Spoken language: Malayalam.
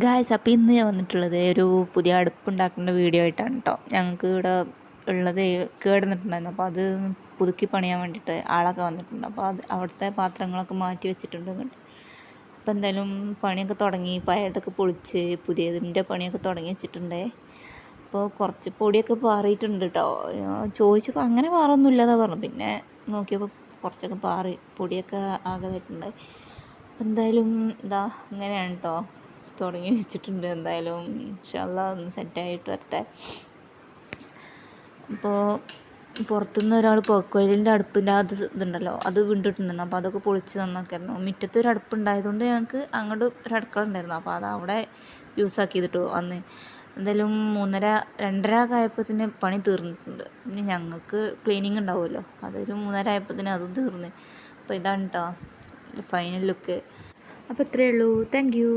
ഗായ്സ്, അപ്പോൾ ഇന്ന് ഞാൻ വന്നിട്ടുള്ളത് ഒരു പുതിയ അടുപ്പുണ്ടാക്കുന്ന വീഡിയോ ആയിട്ടാണ് കേട്ടോ. ഞങ്ങൾക്ക് ഇവിടെ ഉള്ളത് കേടുന്നിട്ടുണ്ടായിരുന്നു. അപ്പോൾ അത് പുതുക്കി പണിയാൻ വേണ്ടിയിട്ട് ആളൊക്കെ വന്നിട്ടുണ്ട്. അപ്പോൾ അവിടുത്തെ പാത്രങ്ങളൊക്കെ മാറ്റി വെച്ചിട്ടുണ്ട് ഇങ്ങോട്ട്. അപ്പോൾ എന്തായാലും പണിയൊക്കെ തുടങ്ങി, പഴയതൊക്കെ പൊളിച്ച് പുതിയതിൻ്റെ പണിയൊക്കെ തുടങ്ങി വെച്ചിട്ടുണ്ട്. അപ്പോൾ കുറച്ച് പൊടിയൊക്കെ പാറിയിട്ടുണ്ട് കേട്ടോ. ചോദിച്ചപ്പോൾ അങ്ങനെ പാറൊന്നുമില്ലാതാണ് പറഞ്ഞു. പിന്നെ നോക്കിയപ്പോൾ കുറച്ചൊക്കെ പാറി, പൊടിയൊക്കെ ആകാതായിട്ടുണ്ട്. അപ്പോൾ എന്തായാലും ഇതാ ഇങ്ങനെയാണ് കേട്ടോ തുടങ്ങി വെച്ചിട്ടുണ്ട്. എന്തായാലും ഇൻഷാ അല്ലാഹ് ഒന്ന് സെറ്റായിട്ട് വരട്ടെ. അപ്പോൾ പുറത്തുനിന്ന് ഒരാൾ പുകക്കോലിൻ്റെ അടുപ്പിൻ്റെ അത് ഇതുണ്ടല്ലോ, അത് വീണ്ടിട്ടുണ്ടായിരുന്നു. അപ്പോൾ അതൊക്കെ പൊളിച്ച് നന്നാക്കായിരുന്നു. മുറ്റത്ത് ഒരു അടുപ്പുണ്ടായതുകൊണ്ട് ഞങ്ങൾക്ക് അങ്ങോട്ട് ഒരു അടുക്കള ഉണ്ടായിരുന്നു. അപ്പോൾ അത് അവിടെ യൂസാക്കി ചെയ്തിട്ടു അന്ന്. എന്തായാലും 2:30 ഒക്കെ ആയപ്പോഴത്തേന് പണി തീർന്നിട്ടുണ്ട്. പിന്നെ ഞങ്ങൾക്ക് ക്ലീനിങ് ഉണ്ടാവുമല്ലോ, അതൊരു 3:30 ആയപ്പോഴത്തേന് അതും തീർന്ന്. അപ്പോൾ ഇതാണ് കേട്ടോ ഫൈനൽ ലുക്ക്. അപ്പോൾ ഇത്രയേ ഉള്ളൂ. Thank you.